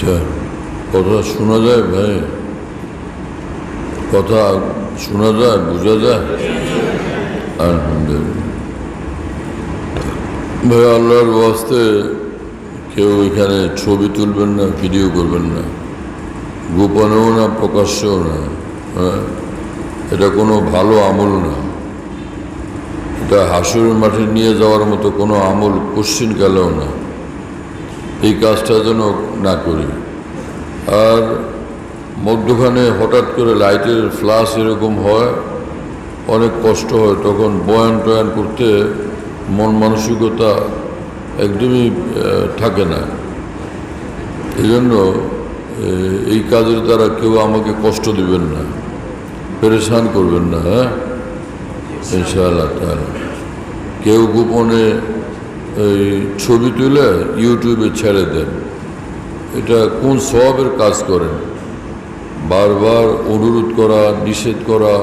আচ্ছা, কথা শোনা যায় ভাই? কথা শোনা যায়, বোঝা যায়? আলহামদুলিল্লাহ। ভাই, আল্লাহর ওয়াস্তে কেউ এখানে ছবি তুলবেন না, ভিডিও করবেন না, গোপনেও না, প্রকাশ্যেও না। হ্যাঁ, এটা কোনো ভালো আমল না। এটা হাসুরের মাঠে নিয়ে যাওয়ার মতো কোনো আমল কোশ্চিন কালেও না। এই কাজটা যেন না করি। আর মধ্যখানে হঠাৎ করে লাইটের ফ্ল্যাশ এরকম হয়, অনেক কষ্ট হয়। তখন বয়ান টয়ান করতে মন মানসিকতা একদমই থাকে না। এই জন্য এই কাজের দ্বারা কেউ আমাকে কষ্ট দিবেন না, পেরেশান করবেন না। হ্যাঁ, ইনশাআল্লাহ তাআলা। কেউ গোপনে এই ছবি তুলে ইউটিউবে ছেড়ে দেন, এটা কোন সওয়াবের কাজ করেন? বারবার অনুরোধ করা, নিষেধ করা,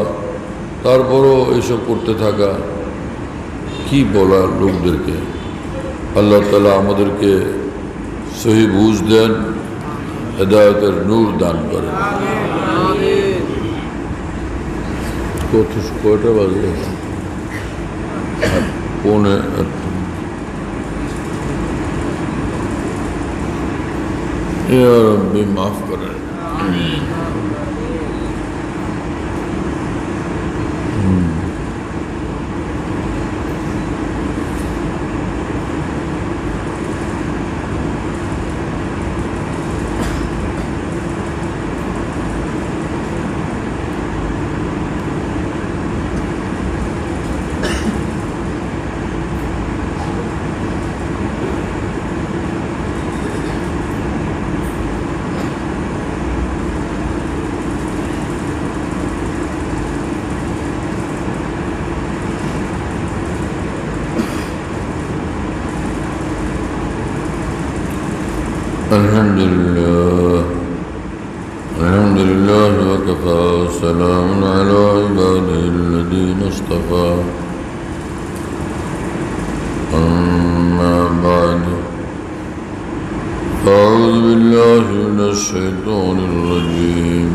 তারপরও এসব করতে থাকা, কি বলা লোকদেরকে? আল্লাহ তাআলা আমাদেরকে সহি বুঝ দেন, হেদায়েতের নূর দান করেন। কয়টা বাজে? পৌনে 8। ইয়া রব্বি মাফ করেন। الحمد لله وكفى وسلام على عباده الذين اصطفى أما بعد أعوذ بالله من الشيطان الرجيم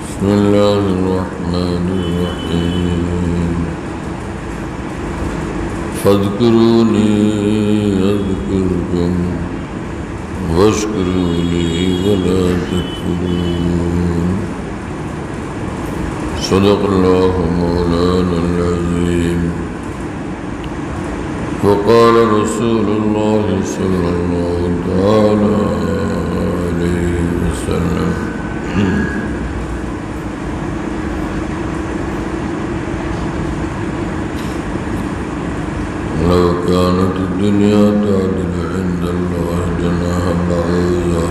بسم الله الرحمن الرحيم فاذكروني أذكركم واشكروا لي ولا تكفرون صدق الله مولانا العظيم وقال رسول الله صلى الله تعالى عليه وسلم لو كانت الدنيا تعدل عند الله جناح بعوضة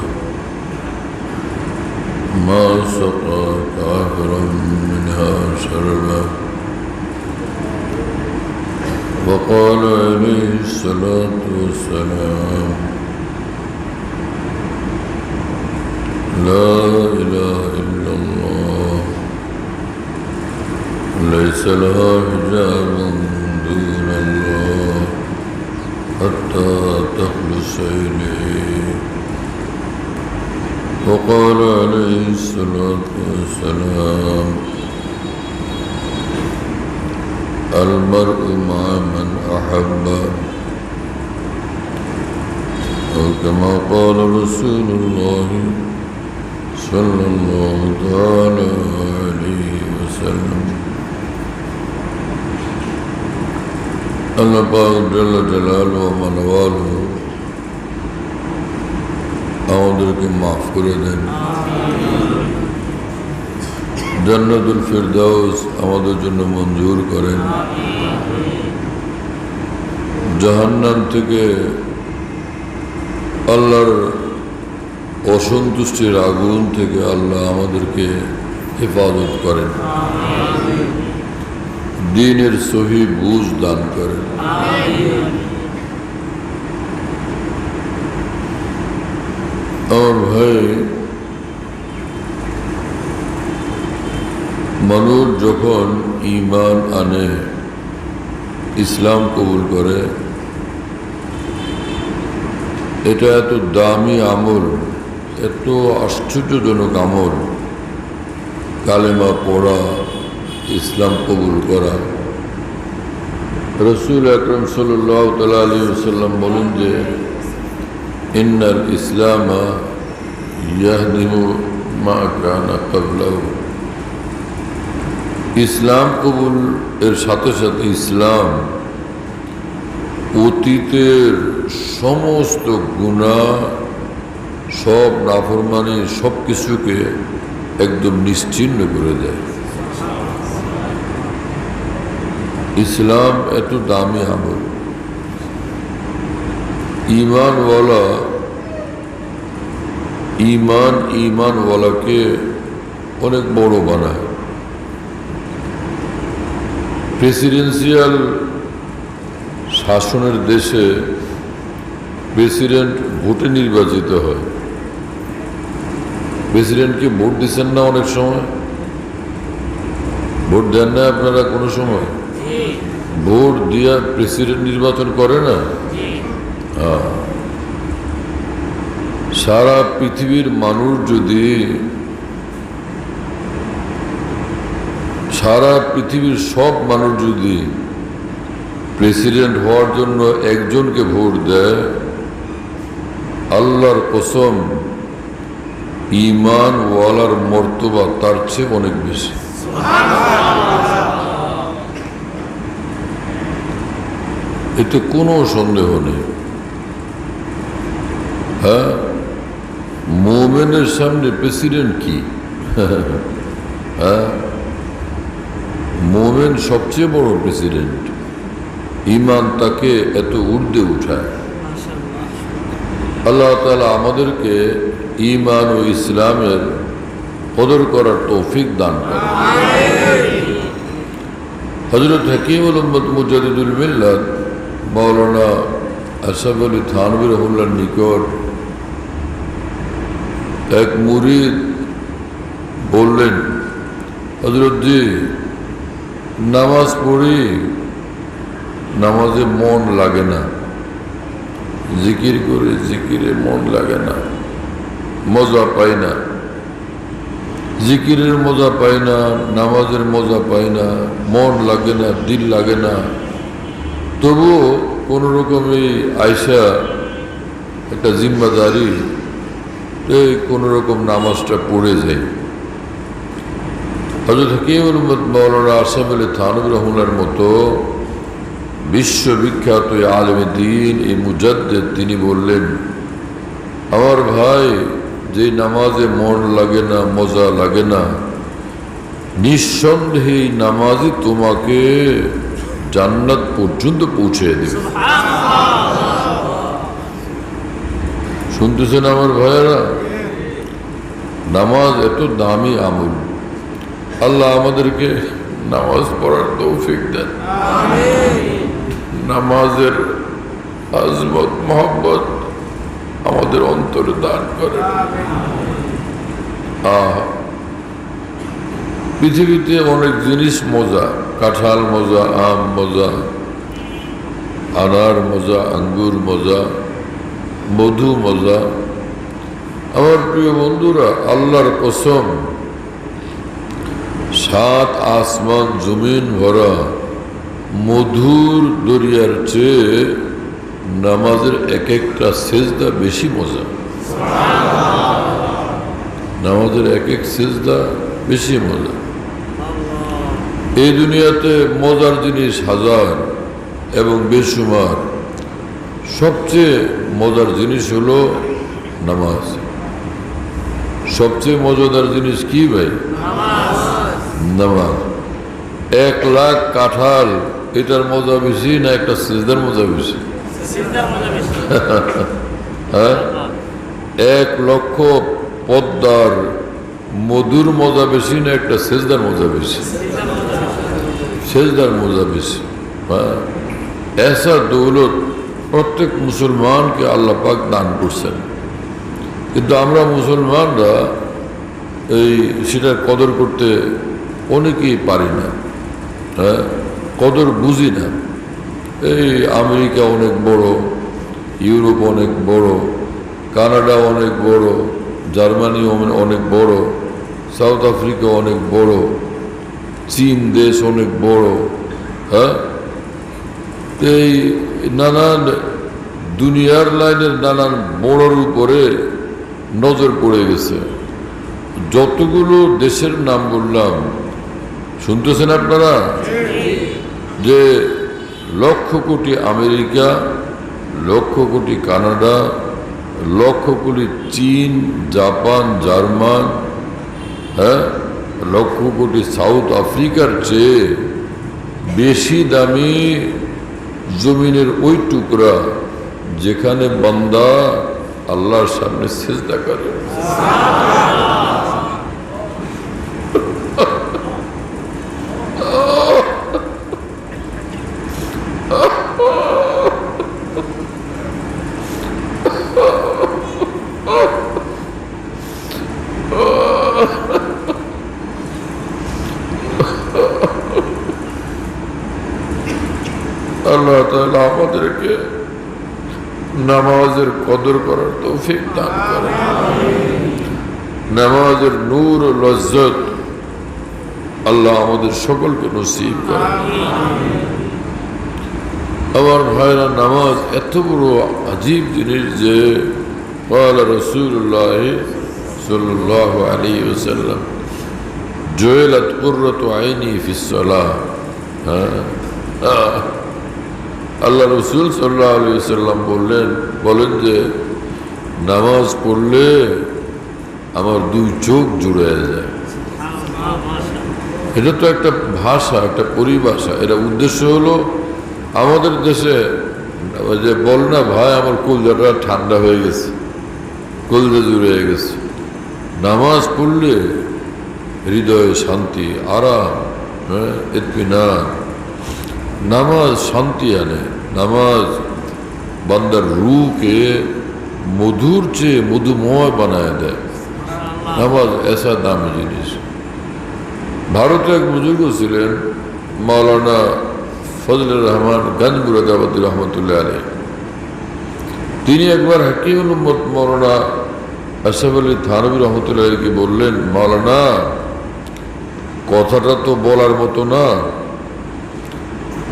ما سقى كافرا منها شربا وقال عليه الصلاة والسلام لا إله إلا الله ليس لها حجاب دون الله حتى تخلص إليه وقال عليه الصلاة والسلام المرء مع من أحب أو كما قال رسول الله صلى الله تعالى عليه وسلم আল্লাহ পাক জাল্লা জালালুহু ওয়া মানওয়ালুহু আমাদেরকে মাফ করে দেন। জান্নাতুল ফিরদাউস আমাদের জন্য মঞ্জুর করেন। জাহান্নাম থেকে আল্লাহর অসন্তুষ্টির আগুন থেকে আল্লাহ আমাদেরকে হেফাজত করেন। দ্বীনের সহি বুঝ দান করেন। আমার ভাই, মানুষ যখন ঈমান আনে, ইসলাম কবুল করে, এটা এত দামি আমল এত আশ্চর্যজনক আমল, কালেমা পড়া, ইসলাম কবুল করা। রসুল আকরম সাল্লাল্লাহু তাআলা আলাইহি ওয়াসাল্লাম বলেন যে ইন্নাল ইসলামা ইয়াহদিমু মা কানা ক্বাবলাহু। ইসলাম কবুল এর সাথে সাথে ইসলাম অতীতের সমস্ত গুনাহ, সব নাফরমানি, সব কিছুকে একদম নিশ্চিহ্ন করে দেয়। ইসলাম এত দামি আমল। ইমানওয়ালাকে অনেক বড় বানায়। প্রেসিডেন্সিয়াল শাসনের দেশে প্রেসিডেন্ট ভোটে নির্বাচিত হয়। প্রেসিডেন্টকে ভোট দিচ্ছেন না? অনেক সময় ভোট দেন না আপনারা? কোনো সময় ভোট দিয়া প্রেসিডেন্ট নির্বাচন করে না? হ্যাঁ। সারা পৃথিবীর মানুষ যদি, সারা পৃথিবীর সব মানুষ যদি প্রেসিডেন্ট হওয়ার জন্য একজনকে ভোট দেয়, আল্লাহর কসম ঈমানওয়ালার মর্তবা তার চেয়ে অনেক বেশি। এতে কোনো সন্দেহ নেই। হ্যাঁ, মোমেনের সামনে প্রেসিডেন্ট কি? হ্যাঁ, মোমেন সবচেয়ে বড় প্রেসিডেন্ট। ঈমান তাকে এত ঊর্ধ্বে উঠায়। আল্লাহ তাআলা আমাদেরকে ঈমান ও ইসলামের কদর করার তৌফিক দান করেন। হযরত হাকিমুল উম্মত মুজাদ্দিদুল মিল্লাত মাওলানা আশরাফ আলী থানভী রাহিমাহুল্লাহর নিকট এক মুরিদ বললেন, হযরত জি, নামাজ পড়ি, নামাজে মন লাগে না, জিকির করে জিকিরে মন লাগে না, মজা পাই না, জিকিরের মজা পাই না, নামাজের মজা পাই না, মন লাগে না, দিল লাগে না, তবুও কোনো রকমই আয়সা একটা জিম্মাদারি, কোনো রকম নামাজটা পড়ে যায়। হযরত হাকিমুল উম্মত মাওলানা আশরাফ আলী থানভী রাহিমাহুল্লাহর মতো বিশ্ববিখ্যাত আলেমে দ্বীন, এই মুজাদ্দিদ, তিনি বললেন, আমার ভাই, যে নামাজে মন লাগে না, মজা লাগে না, নিঃসন্দেহে নামাজই তোমাকে জান্নাত পর্যন্ত পৌঁছে দেবে। শুনতেছেন আমার ভাইয়েরা? নামাজ এত দামি আমল। আল্লাহ আমাদেরকে নামাজ পড়ার তৌফিক দেন। নামাজের আজমত, মহব্বত আমাদের অন্তরে দান করেন। পৃথিবীতে অনেক জিনিস মজা, কাঁঠাল মজা, আম মজা, আনার মজা, আঙ্গুর মজা, মধু মজা। আমার প্রিয় বন্ধুরা, আল্লাহর কসম, 7 আসমান জমিন ভরা মধুর দরিয়ার চেয়ে নামাজের এক একটা সেজদা বেশি মজা। নামাজের এক এক সেজদা বেশি মজা। এই দুনিয়াতে মজার জিনিস হাজার এবং বেশুমার। সবচেয়ে মজার জিনিস হলো নামাজ। সবচেয়ে মজাদার জিনিস কি ভাই? নামাজ। 1 লাখ কাঁঠাল, এটার মজা বেশি না একটা সিজদার মজা বেশি? হ্যাঁ, 1 লক্ষ পদ্মার মধুর মজা বেশি না একটা সেজদার মজা বেশি? সেজদার মজা বেশি। হ্যাঁ, এসা দৌলত প্রত্যেক মুসলমানকে আল্লাহ পাক দান করছেন, কিন্তু আমরা মুসলমানরা সেটার কদর করতে অনেকেই পারি না। হ্যাঁ, কদর বুঝি না। এই আমেরিকা অনেক বড়, ইউরোপ অনেক বড়, কানাডা অনেক বড়, জার্মানি অনেক বড়, সাউথ আফ্রিকা অনেক বড়, চীন দেশ অনেক বড়। হ্যাঁ, এই নানান দুনিয়ার লাইনের নানান মোড়ের উপরে নজর পড়ে গেছে। যতগুলো দেশের নাম বললাম, শুনতেছেন আপনারা? যে লক্ষ কোটি আমেরিকা, লক্ষ কোটি কানাডা, লক্ষ কোটি চীন, জাপান, জার্মান, হ্যাঁ, লক্ষ কোটি সাউথ আফ্রিকার চেয়ে বেশি দামি জমিনের ওই টুকরা যেখানে বান্দা আল্লাহর সামনে সিজদা করে। আল্লাহ তাআলা আমাদেরকে নামাজের কদর করার তৌফিক দান করেন। নামাজের নূর ও লজ্জত আল্লাহ আমাদের সকলকে নসিব করেন। আমার ভাইরা, নামাজ এত বড় আজীব জিনিস যে قال رسول الله صلى الله عليه وسلم جعلت قرة عيني في الصلاة। আল্লাহ রসুল সাল্লাল্লাহু আলাইহি ওয়াসাল্লাম বলেন যে নামাজ পড়লে আমার দুই চোখ জুড়ে যায়। এটা তো একটা ভাষা, একটা পরিভাষা। এটা উদ্দেশ্য হলো আমাদের দেশে যে বল না, ভাই আমার কলজাটা ঠান্ডা হয়ে গেছে, কলজা জুড়ে গেছে। নামাজ পড়লে হৃদয়ে শান্তি, আরাম, ইতমিনান। নামাজ শান্তি আনে। নামাজ বান্দার রূহকে মধুর চেয়ে মধুময় বানায় দেয়। নামাজ এসা দামি জিনিস। ভারতে এক বুজুর্গ ছিলেন মাওলানা ফজলুর রহমান গঞ্জমুরাদাবাদী রহমতুল্লাহ আলাইহি। তিনি একবার হাকিমুল উম্মত মাওলানা আশরাফ আলী থানভী রহমতুল্লাহ আলাইহিকে বললেন, মাওলানা, কথাটা তো বলার মতো না,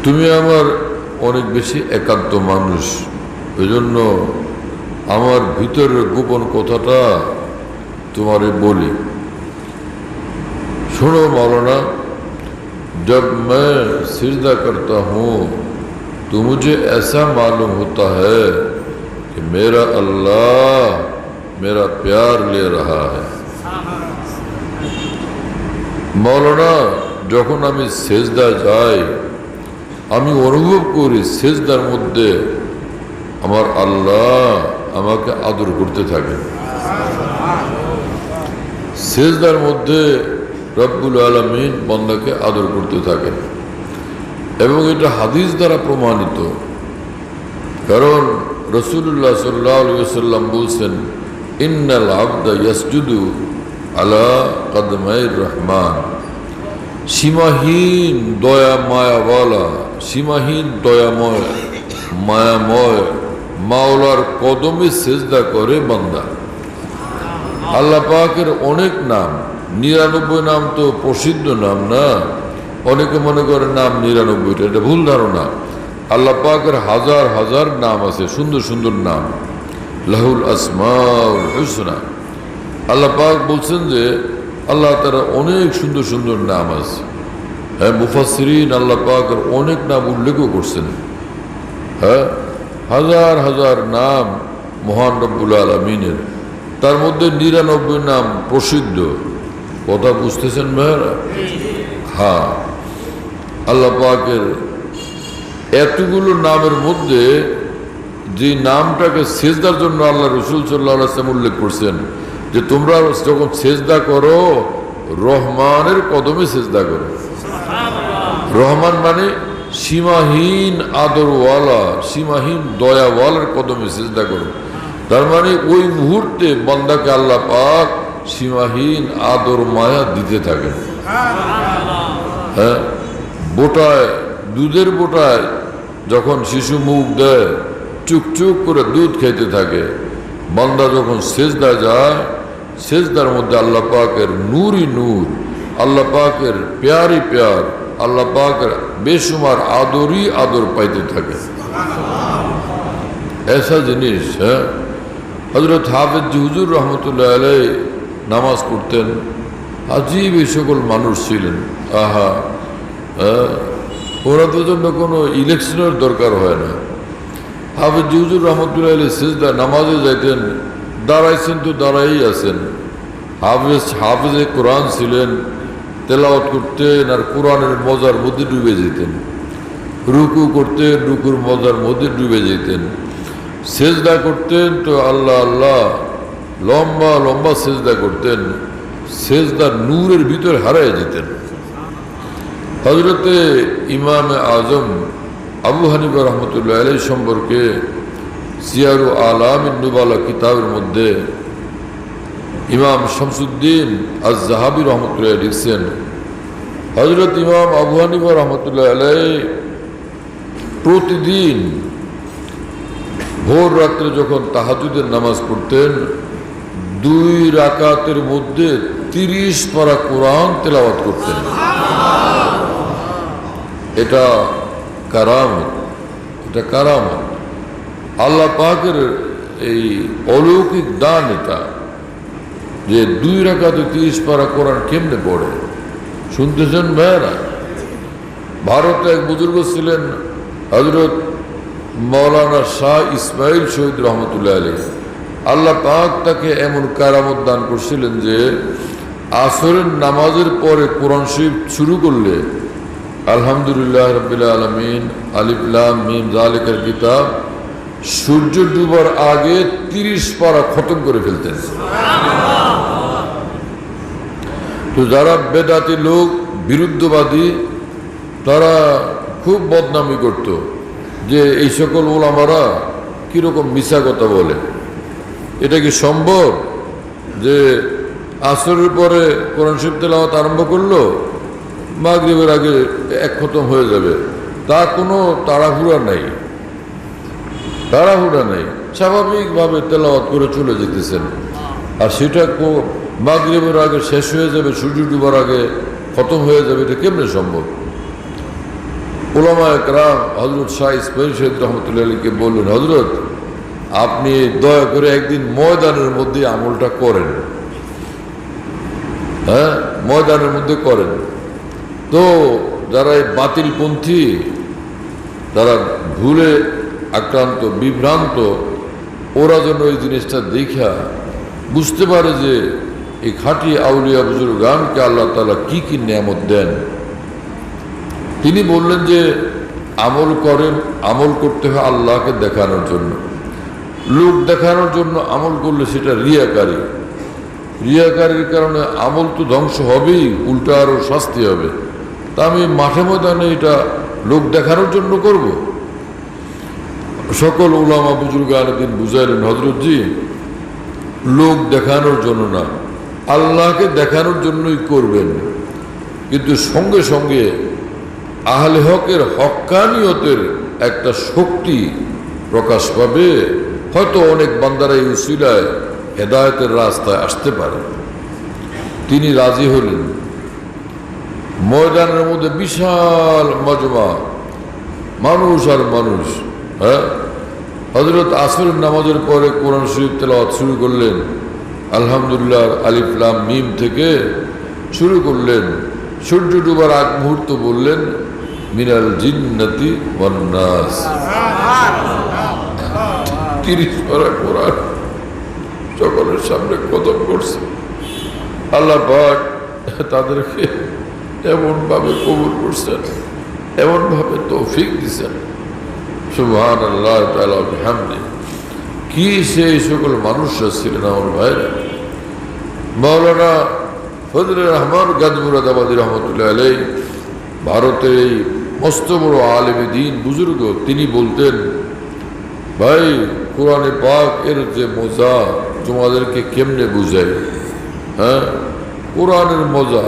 তুমি আমার অনেক বেশি একান্ত মানুষ, এজন্য আমার ভিতরের গোপন কথাটা তোমারে বলি। सुनो मौलाना, जब मैं सिजदा करता हूँ तो मुझे ऐसा मालूम होता है कि मेरा अल्लाह मेरा प्यार ले रहा है। मौलाना, যখন আমি সিজদায় যাই আমি অনুভব করি সিজদার মধ্যে আমার আল্লাহ আমাকে আদর করতে থাকে। সিজদার মধ্যে রব্বুল আলামিন বান্দাকে আদর করতে থাকেন এবং এটা হাদিস দ্বারা প্রমাণিত। কারণ রাসূলুল্লাহ সাল্লাল্লাহু আলাইহি ওয়াসাল্লাম বলছেন, ইন্নাল আবদা ইয়াসজুদু আলা কদমাইর রহমান। সীমাহীন দয়া মায়াওয়ালা, সীমাহীন দয়াময় মায়াময় মাওলার কদমে সিজদা করে বান্দা। আল্লাহ পাকের অনেক নাম, 99 নাম তো প্রসিদ্ধ নাম না। অনেকে মনে করে নাম 99টা, এটা ভুল ধারণা। আল্লাহ পাকের হাজার হাজার নাম আছে, সুন্দর সুন্দর নাম, লাহুল আসমাউল হুসনা। আল্লাহ পাক বলছেন যে আল্লাহ তাআলা অনেক সুন্দর সুন্দর নাম আছে। হ্যাঁ, মুফাসসিরিন আল্লাহ পাকের অনেক নাম উল্লেখও করছেন। হ্যাঁ, হাজার হাজার নাম মহান রব্বুল আলামিনের, তার মধ্যে 99 নাম প্রসিদ্ধ। কথা বুঝতেছেন ভাইরা? হ্যাঁ, আল্লাহ পাকের এতগুলো নামের মধ্যে যে নামটাকে সিজদার জন্য আল্লাহ রাসূল সাল্লাল্লাহু আলাইহি ওয়াসাল্লাম উল্লেখ করছেন যে তোমরা যখন সিজদা করো রহমানের কদমে সিজদা করো। রহমান মানে সীমাহীন আদরওয়ালা, সীমাহীন দয়াওয়ালার কদমে সিজদা করো। তার মানে ওই মুহূর্তে বান্দাকে আল্লাহ পাক সীমাহীন আদর মায়া দিতে থাকেন। হ্যাঁ, বোটায়, দুধের বোটায় যখন শিশু মুখ দেয় চুক চুক করে দুধ খেতে থাকে, বান্দা যখন সিজদা যায় সেজদার মধ্যে আল্লাহ পাকের নূরই নূর, আল্লাহ পাকের প্যারি প্যার, আল্লাহ পাকের বেসুমার আদরই আদর পাইতে থাকে। ऐसा জিনিস। হ্যাঁ, হযরত হাফেজ হুজুর রহমতুল্লাহ আলাইহি নামাজ পড়তেন, আজীব এই সকল মানুষ ছিলেন। আহা, ওনাদের জন্য কোনো ইলেকশনের দরকার হয় না। হাফেজ হুজুর রহমতুল্লাহ আলাইহি সিজদা নামাজে যাইতেন, দাঁড়াইছেন তো দাঁড়াই আছেন। হাফেজে কোরআন ছিলেন, তেলাওয়াত করতেন আর কোরআনের মজার মধ্যে ডুবে যেতেন। রুকু করতেন, রুকুর মজার মধ্যে ডুবে যেতেন। সেজদা করতেন তো আল্লাহ আল্লাহ লম্বা লম্বা সেজদা করতেন, সেজদার নূরের ভিতরে হারায় যেতেন। হযরতে ইমাম আজম আবু হানিফা রহমতুল্লাহ আলাইহি সম্পর্কে সিয়ারু আলামিন নুবালা কিতাবের মধ্যে ইমাম শামসুদ্দিন আজ-জাহাবি রহমতুল্লাহ লিখছেন, হযরত ইমাম আবু হানিফা রহমতুল্লাহ আলাইহি প্রতিদিন ভোর রাত্রে যখন তাহাজ্জুদের নামাজ পড়তেন, 2 রাকাতের মধ্যে 30 পারা কোরআন তেলাওয়াত করতেন। এটা কারামত, এটা কারামত, আল্লাহ পাকের এই অলৌকিক দান। এটা যে 2 রাকাতে 30 পারা কোরআন কেমনে পড়ে, শুনতেছেন ভাইরা? ভারতে এক বুজুর্গ ছিলেন হযরত মৌলানা শাহ ইসমাইল শহীদ রহমতুল্লাহ আলাইহি। আল্লাহ পাক তাকে এমন কারামত দান করছিলেন যে আসরের নামাজের পরে কোরআন শরীফ শুরু করলে আলহামদুলিল্লাহ রাব্বিল আলামিন, আলিফ লাম মিম যালিকাল কিতাব, সূর্য ডুবার আগে 30 পারা খতম করে ফেলতেন। তো যারা বেদাতি লোক, বিরুদ্ধবাদী, তারা খুব বদনামি করত যে এই সকল ওলামারা কিরকম মিছা কথা বলে। এটা কি সম্ভব যে আসরের পরে কোরআন শরীফ তেলাওয়াত আরম্ভ করলো, মাগরিবের আগে এক খতম হয়ে যাবে? তা কোনো তাড়াহুড়া নাই, তাড়াহুড়া নাই, স্বাভাবিকভাবে তেলাওয়াত করে চলে যেতেছেন। আর সেটা মাগরিবের আগে শেষ হয়ে যাবে, সূর্য ডুবার আগে খতম হয়ে যাবে, এটা কেমনে সম্ভব? উলামায়ে কেরাম হযরত শাহ ইসমাইল শহীদ রহমতুল্লাহ আলাইহিকে বললেন, হযরত আপনি দয়া করে একদিন ময়দানের মধ্যে আমলটা করেন। হ্যাঁ, ময়দানের মধ্যে করেন। তো যারা এই বাতিলপন্থী, যারা ভুলে আক্রান্ত, বিভ্রান্ত, ওরা যেন এই জিনিসটা দেখা বুঝতে পারে যে এই খাঁটি আউলিয়া বুজুর্গানকে আল্লাহ তাআলা কি কি নিয়ামত দেন। তিনি বললেন যে আমল করেন, আমল করতে হয় আল্লাহকে দেখানোর জন্য। লোক দেখানোর জন্য আমল করলে সেটা রিয়াকারী। রিয়াকারীর কারণে আমল তো ধ্বংস হবেই, উল্টা আরও শাস্তি হবে। তা আমি মাঠে ময়দানে এটা লোক দেখানোর জন্য করব? সকল উলামা বুজুর্গান দিন বুঝাইলেন, হযরতজি লোক দেখানোর জন্য না, আল্লাহকে দেখানোর জন্যই করবেন। কিন্তু সঙ্গে সঙ্গে আহলে হকের হক্কানিয়তের একটা শক্তি প্রকাশ পাবে। হয়তো অনেক বান্দারা এই উসিলায় হেদায়েতের রাস্তায় আসতে পারে। তিনি রাজি হলেন। ময়দানের মধ্যে বিশাল মজমা, মানুষ আর মানুষ। হ্যাঁ, হযরত আসরের নামাজের পরে কোরআন শরীফ তেলাওয়াত শুরু করলেন। আলহামদুলিল্লাহ আলিফ লাম মিম থেকে শুরু করলেন। সূর্য ডুবার আগ মুহূর্ত বললেন মিনাল জিন্নাতি ওয়ান নাস। 30 পারা কোরআন সকলের সামনে খতম করছে। আল্লাহ পাক তাদেরকে এমনভাবে কবুল করছেন, এমনভাবে তৌফিক দিচ্ছেন। সুবহানাল্লাহ তাআলা বিহামদিহি। কি সেই সকল মানুষরা ছিলেন আমার ভাইরা! মাওলানা ফজলুর রহমান গাজীপুরাদাবাদী রহমতুল্লাহ আলাইহি, ভারতের এই মস্ত বড় আলেমে দ্বীন বুজুর্গ, তিনি বলতেন, ভাই কোরআনে পাক এর যে মজা তোমাদেরকে কেমনে বুঝায়। হ্যাঁ, কোরআনের মজা।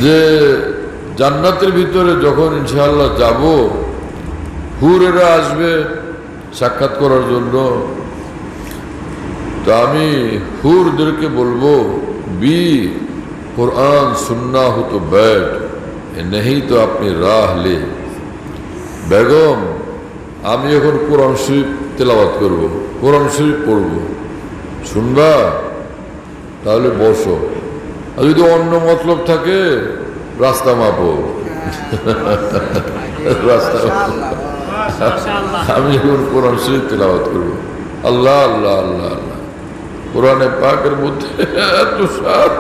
যে জান্নাতের ভিতরে যখন ইনশাআল্লাহ যাব, হুরেরা আসবে সাক্ষাৎ করার জন্য। তো আমি হুরদেরকে বলবো বি कुरान सुनना हो तो बैठ, नहीं तो अपनी राह ले। বেগম আমি এখন কোরআন শরীফ তেলাওয়াত করব, কোরআন শরীফ পড়ব, শুনবা? তাহলে বসো। আর যদি অন্য মতলব থাকে রাস্তা মাপো, রাস্তা আমি এখন কোরআন শরীফ তেলাওয়াত করব। আল্লাহ আল্লাহ আল্লাহ আল্লাহ। কোরআনে পাকের মধ্যে এত সাত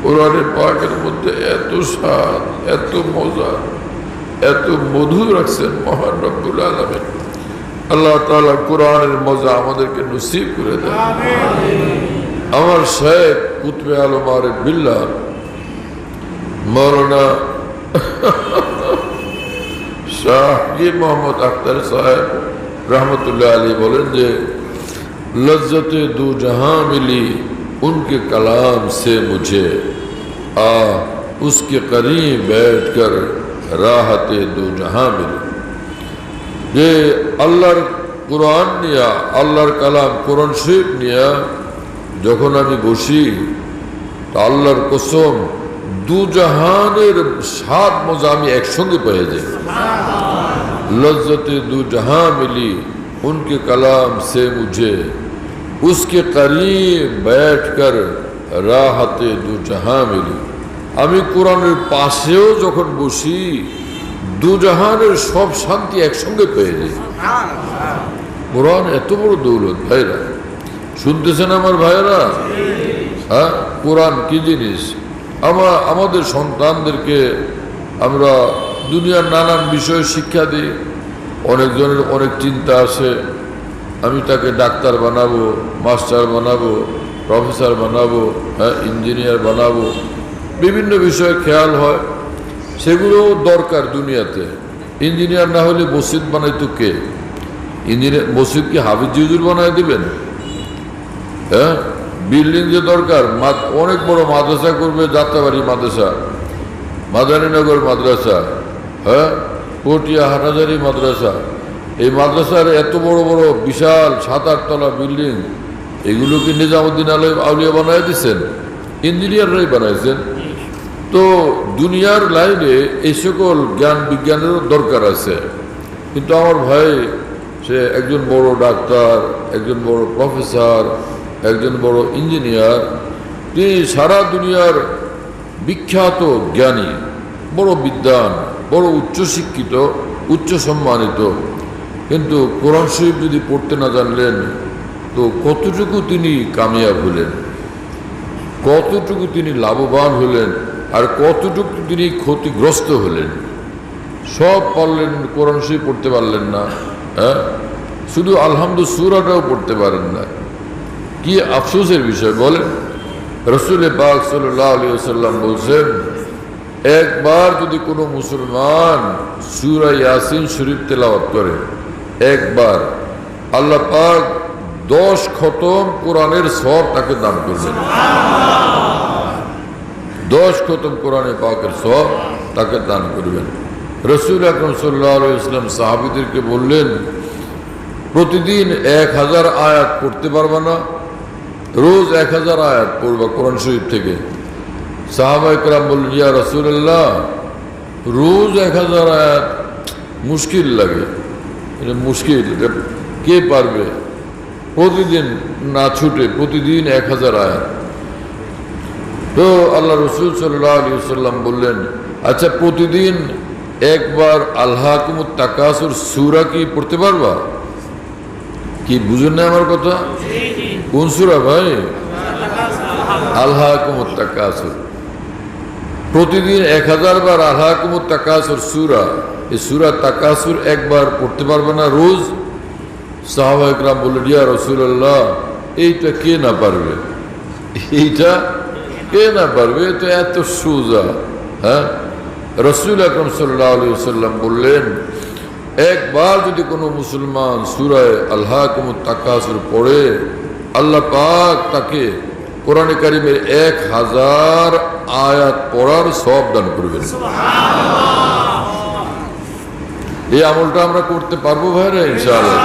কোরআনে পাকের মধ্যে এত স্বাদ, এত মজা, এত মধু রাখছেন মহান রব্বুল আলামিন। আল্লাহ তাআলা কোরআনের মজা আমাদেরকে নসিব করে দেন। আমার শেখ কুতবে আলম আরিফ বিল্লাহ মৌলানা শাহ মোহাম্মদ আখতার সাহেব रहमतुल्लाह अलैह बोलें जे लज्जते दो जहां मिली उनके कलाम से मुझे, आ उसके करीब बैठकर राहते दो जहां मिली। যে আল্লাহর কোরআন নিয়া, আল্লাহর কালাম কোরআন শরীফ নিয়া যখন আমি বসি, তা আল্লাহর কসম দু জাহানের স্বাদ মজা আমি একসঙ্গে পেয়ে যাই। लज्जते दो जहां मिली उनके कलाम से मुझे, उसके करीब बैठकर राहते दो जहां मिली। আমি কোরআনের পাশেও যখন বসি দু জাহানের সব শান্তি একসঙ্গে পেয়ে যাই। কোরআন এত বড় দৌলত ভাইরা, শুনতেছেন আমার ভাইরা? হ্যাঁ, কোরআন কি জিনিস? আমাদের সন্তানদেরকে আমরা দুনিয়ার নানান বিষয়ে শিক্ষা দিই। অনেকজনের অনেক চিন্তা আসে, আমি তাকে ডাক্তার বানাবো, মাস্টার বানাবো, প্রফেসর বানাবো, হ্যাঁ ইঞ্জিনিয়ার বানাবো, বিভিন্ন বিষয়ে খেয়াল হয়। সেগুলোও দরকার দুনিয়াতে। ইঞ্জিনিয়ার না হলে মসজিদ বানাইতো কে? ইঞ্জিনিয়ার মসজিদ কি হাফিজ হুজুর বানাই দিবেন? হ্যাঁ, বিল্ডিং যে দরকার, অনেক বড় মাদ্রাসা করবে, যাত্রাবাড়ি মাদ্রাসা, মাদারীনগর মাদ্রাসা, হ্যাঁ পটিয়া হাটহাজারী মাদ্রাসা, এই মাদ্রাসার এত বড় বড় বিশাল 7-8 তলা বিল্ডিং, এগুলো কি নিজামুদ্দিন আউলিয়া বানাই দিচ্ছেন? ইঞ্জিনিয়াররাই বানাইছেন। তো দুনিয়ার লাইনে এই সকল জ্ঞান বিজ্ঞানেরও দরকার আছে। কিন্তু আমার ভাই সে একজন বড় ডাক্তার, একজন বড় প্রফেসর, একজন বড় ইঞ্জিনিয়ার, তিনি সারা দুনিয়ার বিখ্যাত জ্ঞানী, বড় বিদ্বান, বড় উচ্চশিক্ষিত, উচ্চ সম্মানিত, কিন্তু কোরআন শরীফ যদি পড়তে না জানলেন তো কতটুকু তিনি কামিয়াব হলেন, কতটুকু তিনি লাভবান হলেন, আর কতটুকু তিনি ক্ষতিগ্রস্ত হলেন। সব পারলেন, কোরআন শরীফ পড়তে পারলেন না। হ্যাঁ, শুধু আলহামদু সূরাটাও পড়তে পারেন না। কি আফসোসের বিষয় বলেন। রসুল পাক সাল্লাল্লাহু আলাইহি ওয়াসাল্লাম বলছেন, একবার যদি কোনো মুসলমান সূরা ইয়াসিন শরীফ তেলাওয়াত করে, একবার আল্লাহ পাক 10 খতম কোরআনের সওয়াব তাকে দান করবেন। 10 খতম কোরআনে পাকের সওয়াব তাকে দান করবেন। রসুল আকরাম সাল্লাল্লাহু আলাইহি ওয়াসাল্লাম সাহাবীদেরকে বললেন, প্রতিদিন 1000 আয়াত পড়তে পারবা না? রোজ 1000 আয়াত পড়বা কোরআন শরীফ থেকে। সাহাবায়ে কেরাম বললেন, ইয়া রাসূলুল্লাহ, রোজ 1000 আয়াত মুশকিল লাগে, এটা মুশকিল, এটা কে পারবে? প্রতিদিন না ছুটে প্রতিদিন 1000 আয়াত। তো আল্লাহ রসুল সাল্লাল্লাহু আলাইহি ওয়াসাল্লাম বললেন, আচ্ছা প্রতিদিন একবার আলহাকুমুত তাকাসুর সূরা কি পড়তে পারবা? কি বুঝেন না আমার কথা? কোন সূরা ভাই? আলহাকুমুত তাকাসুর। প্রতিদিন 1000 বার আলহাকুমুত তাকাসুর সূরা, এই সূরা তাকাসুর একবার পড়তে পারবে না রোজ? সাহাবায়ে কেরাম বললেন, ইয়া রাসূলুল্লাহ, এইটা কে না পারবে? এইটা কে না পারবে? তো এত সোজা। হ্যাঁ, রসুল আকরাম সাল্লাল্লাহু আলাইহি ওয়াসাল্লাম বললেন, একবার যদি কোনো মুসলমান সূরা আলহাকুমুত তাকাসুর পড়ে, আল্লাহ পাক তাকে কোরআনে কারিমের 1000 আয়াত পড়ার সওয়াব দান করবেন। এই আমলটা আমরা করতে পারবো ভাইরা ইনশাআল্লাহ।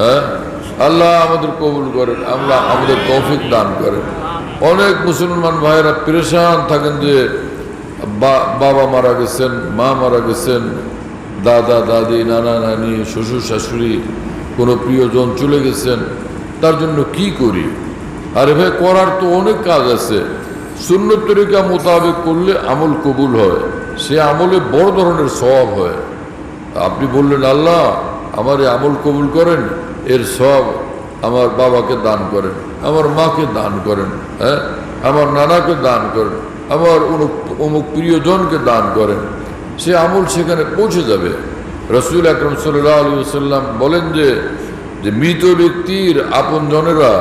হ্যাঁ, আল্লাহ আমাদের কবুল করেন, আল্লাহ আমাদের তৌফিক দান করেন। অনেক মুসলমান ভাইরা পেরেশান থাকেন যে বাবা মারা গেছেন, মা মারা গেছেন, দাদা দাদি, নানা নানি, শ্বশুর শাশুড়ি, কোনো প্রিয়জন চলে গেছেন, তার জন্য কি করি? আরে ভাই, করার তো অনেক কাজ আছে। সুন্নত তরিকা মোতাবেক করলে আমল কবুল হয়, সে আমলে বড় ধরনের সওয়াব হয়। আপনি বললেন আল্লাহ আমার এই আমল কবুল করেন, এর সব আমার বাবাকে দান করেন, আমার মাকে দান করেন, হ্যাঁ, আমার নানাকে দান করেন, আমার অমুক প্রিয়জনকে দান করেন, সে আমল সেখানে পৌঁছে যাবে। রাসূল আকরাম সাল্লাল্লাহু আলাইহি ওয়াসাল্লাম বলেন যে মৃত ব্যক্তির আপনজনেরা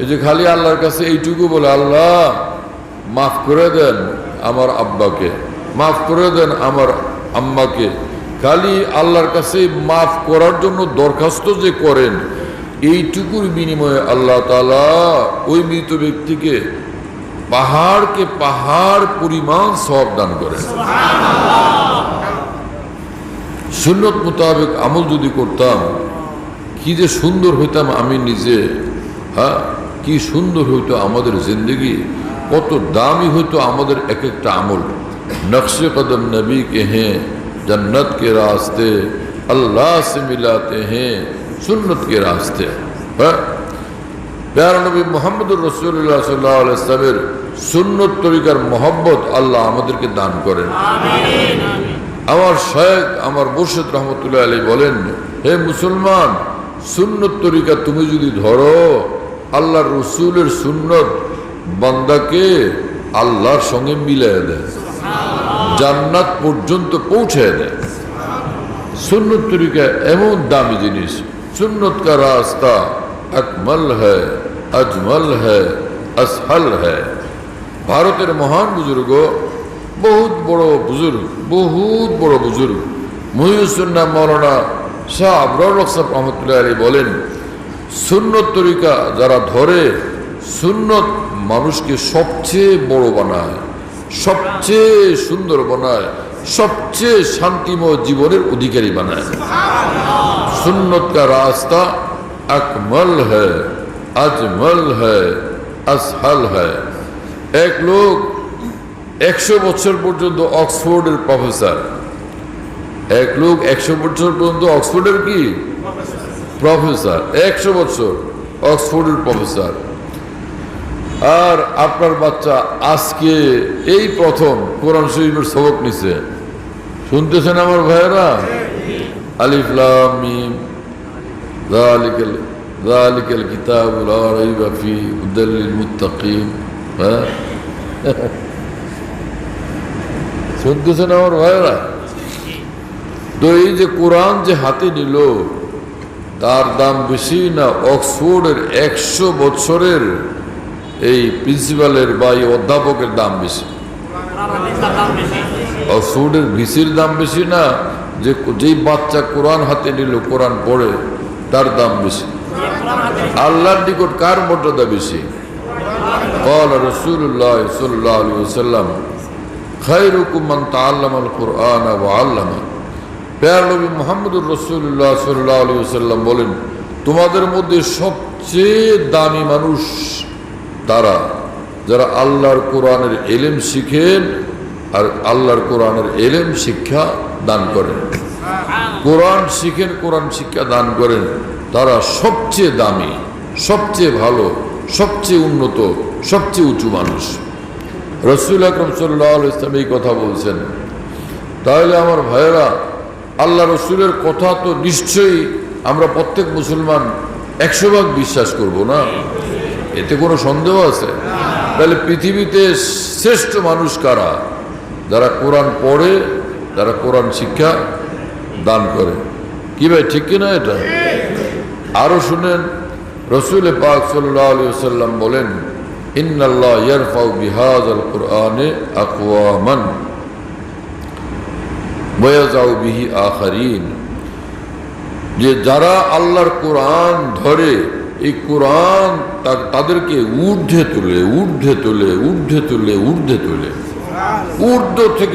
এই যে খালি আল্লাহর কাছে এইটুকু বলে, আল্লাহ মাফ করে দেন আমার আব্বাকে, মাফ করে দেন আমার আম্মাকে, খালি আল্লাহর কাছে মাফ করার জন্য দরখাস্ত যে করেন, এইটুকুর বিনিময়ে আল্লাহ তাআলা ওই মৃত ব্যক্তিকে পাহাড়কে পাহাড় পরিমাণ সওয়াব দান করেন। সুন্নত মোতাবেক আমল যদি করতাম কি যে সুন্দর হইতাম আমি নিজে, হ্যাঁ, কি সুন্দর হইতো আমাদের জিন্দগি, কত দামি হইতো আমাদের এক একটা আমল। নকশে কদম নবী के हैं, जन्नत के रास्ते अल्लाह से मिलाते हैं, सुन्नत के रास्ते। হ্যাঁ, প্যারা নবী মুহাম্মদুর রাসূলুল্লাহ সাল্লাল্লাহু আলাইহি ওয়াসাল্লামের সুন্নত তরিকার মহব্বত আল্লাহ আমাদেরকে দান করেন। আমিন। আমার শায়েখ, আমার মুর্শিদ রহমতুল্লাহ আলাইহি বলেন, হে মুসলমান, সুন্নত তরিকা তুমি যদি ধরো, আল্লাহর রসুলের সুন্নত বান্দাকে আল্লাহর সঙ্গে মিলিয়ে দেয়, জান্নাত পর্যন্ত পৌঁছে দেয়। সুন্নত তরিকা এমন দামি জিনিস, সুন্নত কা রাস্তা আকমল হ্যায়, আজমল হ্যায়, আসহল হ্যায়। ভারতের মহান বুজুর্গ, বহুত বড় বুজুর্গ মুহিউসুন্নাহ মৌলানা শাহ আবরার হক সাহেব রহমতুল্লাহ আলাইহি বলেন, সুন্নত তরিকা যারা ধরে, সুন্নত মানুষকে সবচেয়ে বড় বানায়, সবচেয়ে সুন্দর বানায়, সবচেয়ে শান্তিময় জীবনের অধিকারী বানায়। সুন্নত কা রাস্তা আকমল হ্যায়, আজমল হ্যায়, আসহল হ্যায়। এক লোক 100 বছর পর্যন্ত অক্সফোর্ডের প্রফেসর, এক লোক 100 বছর পর্যন্ত অক্সফোর্ডের কি প্রফেসর, 100 বছর অক্সফোর্ডের প্রফেসর। আর আপনার বাচ্চা আজকে এই প্রথম কোরআন শরীফের সবক নিছে, শুনতেছেন আমার ভাইয়েরা? আলিফ লাম মিম যালিকাল কিতাবু লা রাইবা ফীহি হুদাল লিল মুত্তাকিন। হ্যাঁ, শুনতেছেন আমার ভাইয়েরা? তো এই যে কোরআন যে হাতে নিল, তার দাম বেশি না অক্সফোর্ডের 100 বছরের এই প্রিন্সিপালের বা এই অধ্যাপকের দাম বেশি? অক্সফোর্ডের ভিসির দাম বেশি না যেই বাচ্চা কোরআন হাতে নিল, কোরআন পড়ে, তার দাম বেশি? আল্লাহর নিকট কার মর্যাদা বেশি? قال رسول الله صلى الله عليه وسلم خيركم من تعلم القرآن وعلمه। প্যারা নবী মুহাম্মদুর রাসূলুল্লাহ সাল্লাল্লাহু আলাইহি ওয়াসাল্লাম বলেন, তোমাদের মধ্যে সবচেয়ে দামি মানুষ তারা যারা আল্লাহর কোরআনের ইলম শিখেন আর আল্লাহর কোরআনের ইলম শিক্ষা দান করেন। কোরআন শিখেন, কোরআন শিক্ষা দান করেন, তারা সবচেয়ে দামি, সবচেয়ে ভালো, সবচেয়ে উন্নত, সবচেয়ে উঁচু মানুষ। রাসূল আকরাম সাল্লাল্লাহু আলাইহি ওয়াসাল্লাম এই কথা বলছেন। তাহলে আমার ভাইয়েরা, আল্লাহ রসুলের কথা তো নিশ্চয়ই আমরা প্রত্যেক মুসলমান 100 ভাগ বিশ্বাস করব না, এতে কোনো সন্দেহ আছে? তাহলে পৃথিবীতে শ্রেষ্ঠ মানুষ কারা? যারা কোরআন পড়ে, যারা কোরআন শিক্ষা দান করে। কি ভাই, ঠিক কিনা এটা? আরো শুনেন, রসুল পাক সাল্লাল্লাহু আলাইহি ওয়াসাল্লাম বলেন, ইন্নাল্লাহ ইয়ারফাউ বিহাযাল কুরআনে আকওয়ামান ওয়া ইয়াযাউ বিহি আখারিন। যে যারা আল্লাহর কোরআন ধরে, এই কোরআন তাদেরকে ঊর্ধ্বে তোলে, ঊর্ধ্বে তোলে, ঊর্ধ্বে তোলে, ঊর্ধ্বে তোলে, ঊর্ধ্ব থেকে